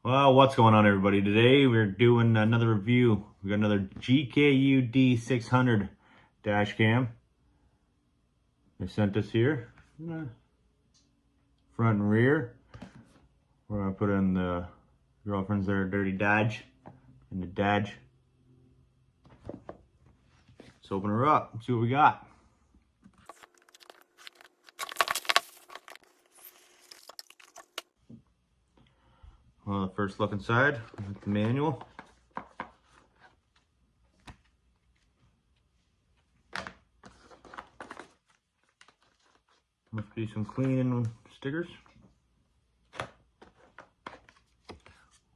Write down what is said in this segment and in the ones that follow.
Well, what's going on, everybody? Today we're doing another review. We got another GKU D600 Dash Cam. They sent us here, front and rear. We're gonna put in the girlfriend's there, dirty Dodge, and the Dodge. Let's open her up and see what we got. Well, the first look inside, the manual. Must be some cleaning stickers.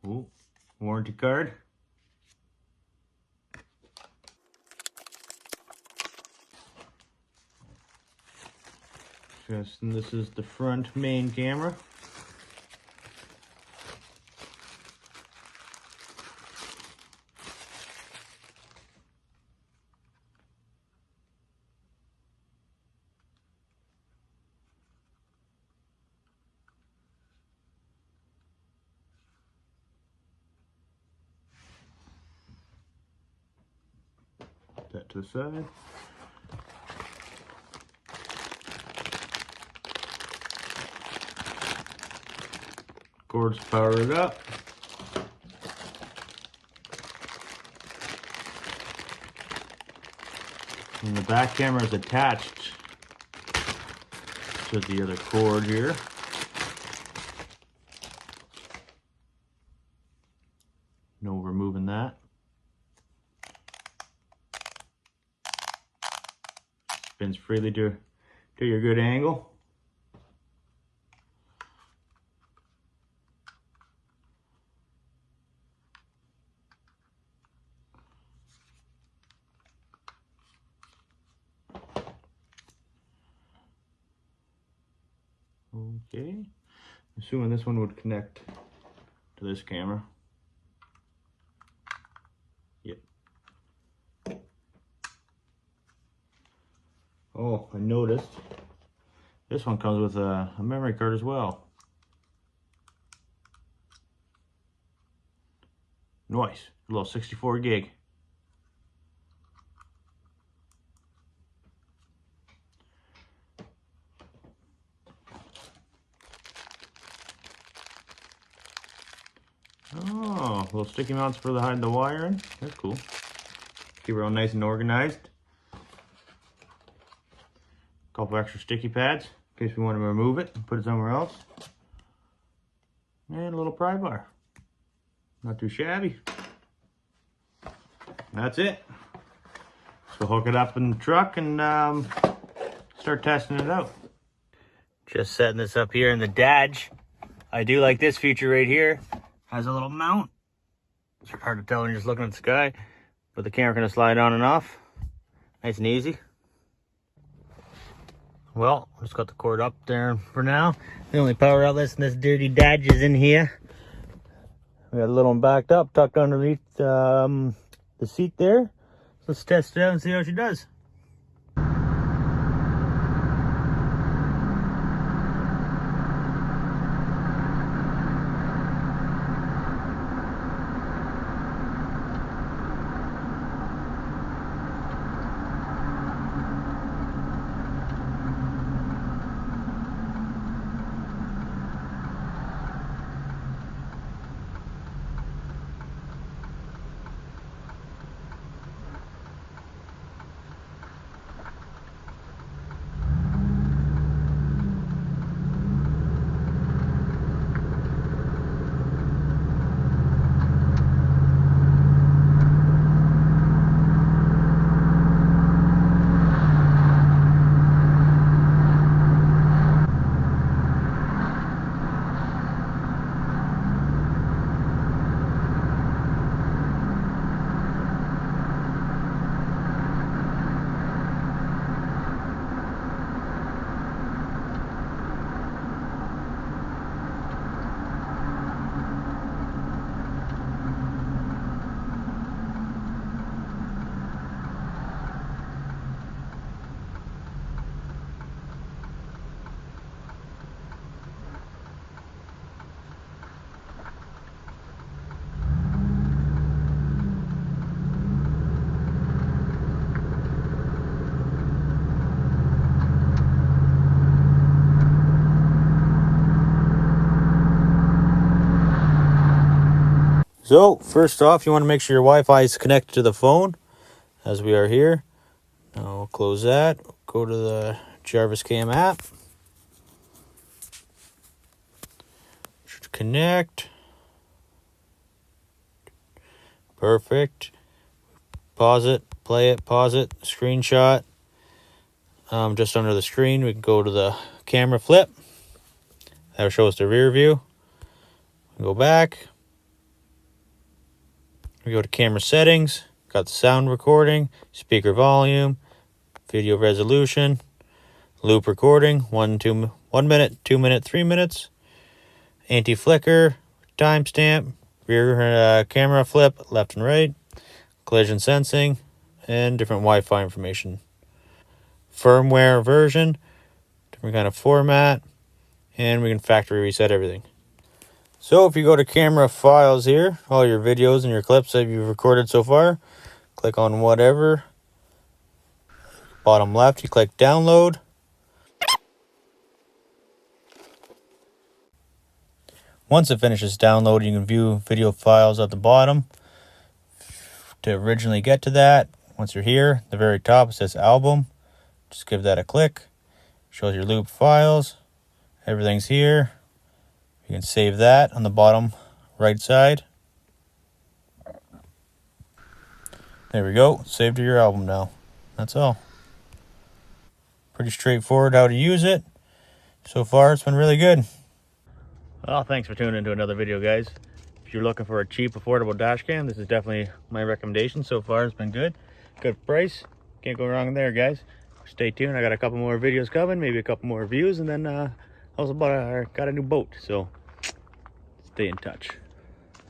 Oh, warranty card. And this is the front main camera. That to the side. Cords to power it up. And the back camera is attached to the other cord here. No removing that. Spins freely to your good angle. Okay, assuming this one would connect to this camera. Yep. Oh, I noticed this one comes with a memory card as well. Nice, a little 64 gig. Oh, little sticky mounts for the hide the wire in. That's cool. Keep it all nice and organized. Couple extra sticky pads in case we want to remove it and put it somewhere else. And a little pry bar. Not too shabby. That's it. So hook it up in the truck and start testing it out. Just setting this up here in the Dodge. I do like this feature right here. Has a little mount. It's hard to tell when you're just looking at the sky, but the camera can slide on and off. Nice and easy. Well, just got the cord up there for now. The only power outlets in this dirty Dodge is in here. We got a little one backed up, tucked underneath the seat there. Let's test it out and see how she does. So first off, you want to make sure your Wi-Fi is connected to the phone, as we are here. Now we'll close that. Go to the Dashcam app. Should connect. Perfect. Pause it, play it, pause it, screenshot. Just under the screen, we can go to the camera flip. That'll show us the rear view. Go back. We go to camera settings. Got the sound recording, speaker volume, video resolution, loop recording, 1 minute, 2 minute, 3 minutes, anti-flicker, timestamp, rear camera flip, left and right, collision sensing, and different Wi-Fi information. Firmware version, different kind of format, and we can factory reset everything. So if you go to camera files here, all your videos and your clips that you've recorded so far, click on whatever. Bottom left, you click download. Once it finishes downloading, you can view video files at the bottom. To originally get to that, once you're here, at the very top it says album. Just give that a click. Shows your loop files. Everything's here. You can save that on the bottom right side. There we go. Saved to your album now. That's all. Pretty straightforward how to use it. So far, it's been really good. Well, thanks for tuning into another video, guys. If you're looking for a cheap, affordable dash cam, this is definitely my recommendation. So far, it's been good. Good price. Can't go wrong there, guys. Stay tuned. I got a couple more videos coming, maybe a couple more reviews, and then I also got a new boat. So stay in touch.